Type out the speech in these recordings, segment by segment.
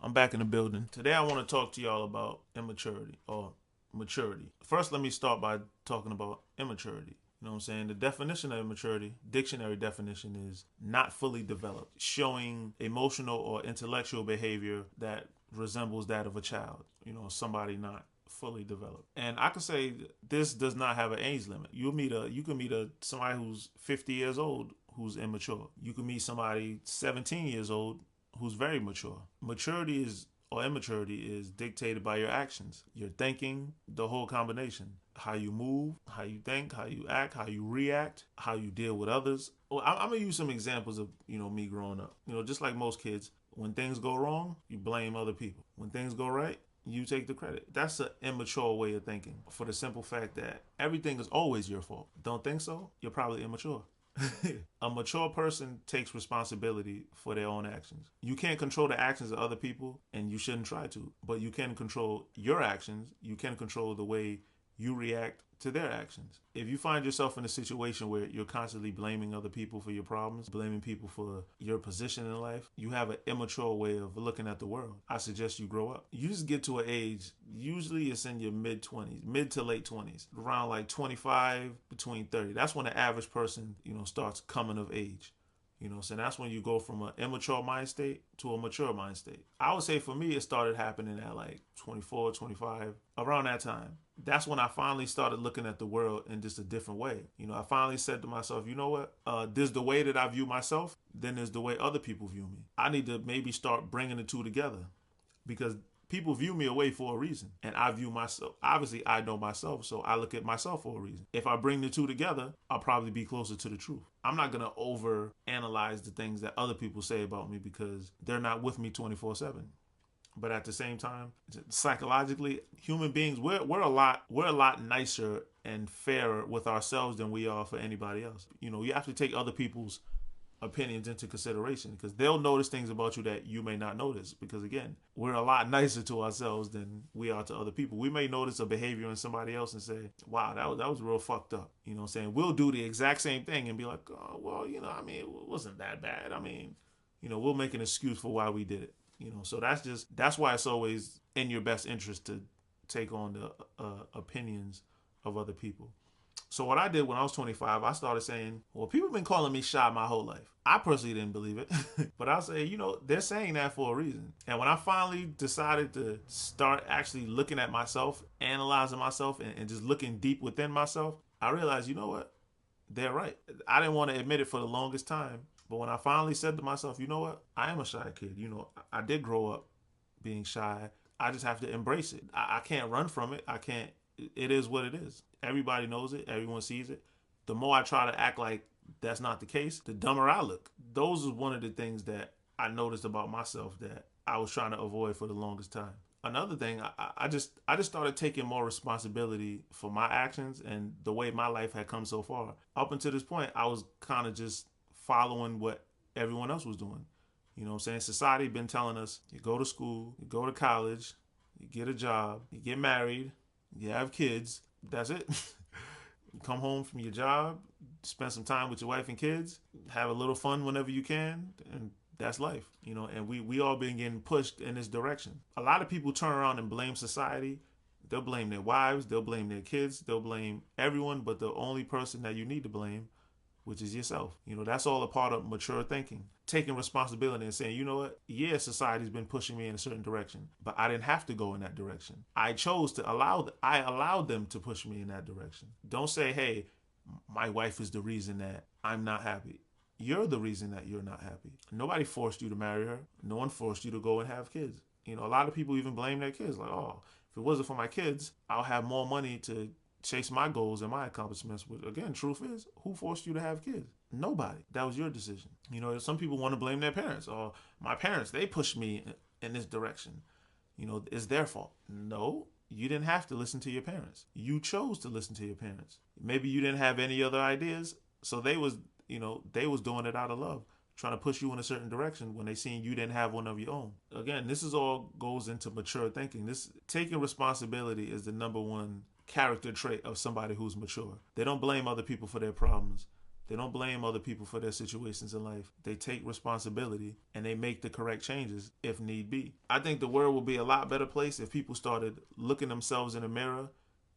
I'm back in the building. Today I want to talk to y'all about immaturity or maturity. First, let me start by talking about immaturity. You know what I'm saying? The definition of immaturity, dictionary definition, is not fully developed, showing emotional or intellectual behavior that resembles that of a child. You know, somebody not fully developed. And I could say this does not have an age limit. You can meet somebody who's 50 years old who's immature. You can meet somebody 17 years old who's very mature. Maturity is or immaturity is dictated by your actions, your thinking, the whole combination. How you move, how you think, how you act, how you react, how you deal with others. Well, I'm gonna use some examples of me growing up. Just like most kids, when things go wrong, you blame other people. When things go right, you take the credit. That's an immature way of thinking, for the simple fact that everything is always your fault. Don't think so? You're probably immature. A mature person takes responsibility for their own actions. You can't control the actions of other people, and you shouldn't try to, but you can control your actions. You can control the way you react to their actions. If you find yourself in a situation where you're constantly blaming other people for your problems, blaming people for your position in life, you have an immature way of looking at the world. I suggest you grow up. You just get to an age, usually it's in your mid-20s, mid to late 20s, around like 25, between 30. That's when the average person, starts coming of age. So that's when you go from an immature mind state to a mature mind state. I would say for me, it started happening at like 24, 25, around that time. That's when I finally started looking at the world in just a different way. I finally said to myself, you know what? There's the way that I view myself, then there's the way other people view me. I need to maybe start bringing the two together, because people view me away for a reason, and I view myself. Obviously, I know myself, so I look at myself for a reason. If I bring the two together, I'll probably be closer to the truth. I'm not going to over analyze the things that other people say about me because they're not with me 24/7. But at the same time, psychologically, human beings, we're a lot nicer and fairer with ourselves than we are for anybody else. You have to take other people's opinions into consideration, because they'll notice things about you that you may not notice, because again, we're a lot nicer to ourselves than we are to other people. We may notice a behavior in somebody else and say, wow, that was real fucked up. What I'm saying? We'll do the exact same thing and be like, oh, well, it wasn't that bad. We'll make an excuse for why we did it. So that's why it's always in your best interest to take on the opinions of other people. So what I did when I was 25, I started saying, well, people have been calling me shy my whole life. I personally didn't believe it, but I'll say, they're saying that for a reason. And when I finally decided to start actually looking at myself, analyzing myself, and just looking deep within myself, I realized, you know what? They're right. I didn't want to admit it for the longest time. But when I finally said to myself, you know what? I am a shy kid. I did grow up being shy. I just have to embrace it. I can't run from it. I can't. It is what it is. Everybody knows it. Everyone sees it. The more I try to act like that's not the case, the dumber I look. Those are one of the things that I noticed about myself that I was trying to avoid for the longest time. Another thing, I just started taking more responsibility for my actions and the way my life had come so far. Up until this point, I was kind of just following what everyone else was doing. What I'm saying? Society been telling us, you go to school, you go to college, you get a job, you get married, you have kids. That's it. You come home from your job, spend some time with your wife and kids, have a little fun whenever you can, and that's life. And we all been getting pushed in this direction. A lot of people turn around and blame society. They'll blame their wives, they'll blame their kids, they'll blame everyone, but the only person that you need to blame, which is yourself. That's all a part of mature thinking. Taking responsibility and saying, you know what? Yeah, society's been pushing me in a certain direction, but I didn't have to go in that direction. I chose to I allowed them to push me in that direction. Don't say, hey, my wife is the reason that I'm not happy. You're the reason that you're not happy. Nobody forced you to marry her. No one forced you to go and have kids. A lot of people even blame their kids. Like, oh, if it wasn't for my kids, I'll have more money to chase my goals and my accomplishments. But again, truth is, who forced you to have kids? Nobody. That was your decision. Some people want to blame their parents. Or my parents, they pushed me in this direction. It's their fault. No, you didn't have to listen to your parents. You chose to listen to your parents. Maybe you didn't have any other ideas, so they was doing it out of love, trying to push you in a certain direction when they seen you didn't have one of your own. Again, this is all goes into mature thinking. This taking responsibility is the number one character trait of somebody who's mature. They don't blame other people for their problems. They don't blame other people for their situations in life. They take responsibility and they make the correct changes if need be. I think the world would be a lot better place if people started looking themselves in the mirror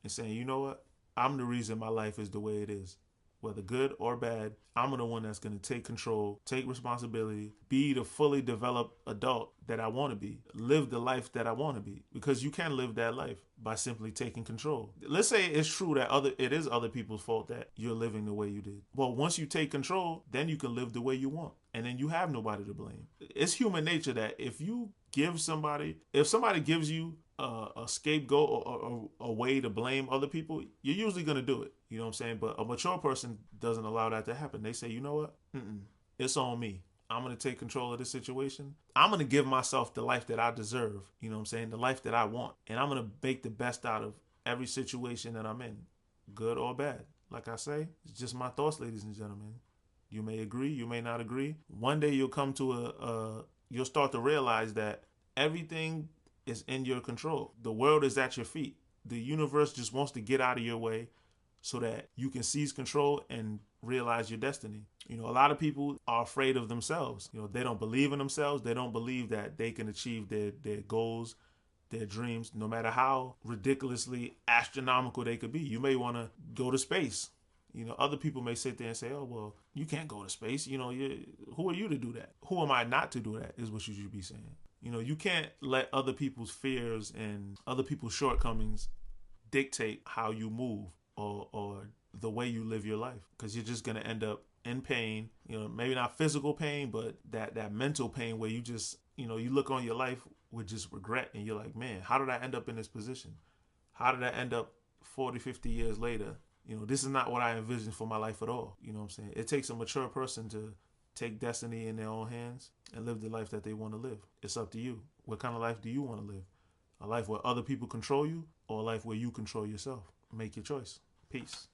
and saying, you know what? I'm the reason my life is the way it is. Whether good or bad, I'm the one that's going to take control, take responsibility, be the fully developed adult that I want to be, live the life that I want to be. Because you can live that life by simply taking control. Let's say it's true that it is other people's fault that you're living the way you did. Well, once you take control, then you can live the way you want. And then you have nobody to blame. It's human nature that if somebody gives you a scapegoat or a way to blame other people, you're usually going to do it. You know what I'm saying? But a mature person doesn't allow that to happen. They say, you know what? It's on me. I'm going to take control of this situation. I'm going to give myself the life that I deserve. You know what I'm saying? The life that I want. And I'm going to make the best out of every situation that I'm in, good or bad. Like I say, it's just my thoughts, ladies and gentlemen. You may agree, you may not agree. One day you'll come to you'll start to realize that everything is in your control. The world is at your feet. The universe just wants to get out of your way so that you can seize control and realize your destiny. You know, a lot of people are afraid of themselves. You know, they don't believe in themselves. They don't believe that they can achieve their goals, their dreams, no matter how ridiculously astronomical they could be. You may want to go to space. You know, other people may sit there and say, oh, well, you can't go to space. You know, who are you to do that? Who am I not to do that is what you should be saying. You know, you can't let other people's fears and other people's shortcomings dictate how you move or the way you live your life, because you're just going to end up in pain. You know, maybe not physical pain, but that mental pain where you just, you know, you look on your life with just regret and you're like, man, how did I end up in this position? How did I end up 40, 50 years later? You know, this is not what I envisioned for my life at all. You know what I'm saying? It takes a mature person to take destiny in their own hands and live the life that they want to live. It's up to you. What kind of life do you want to live? A life where other people control you, or a life where you control yourself? Make your choice. Peace.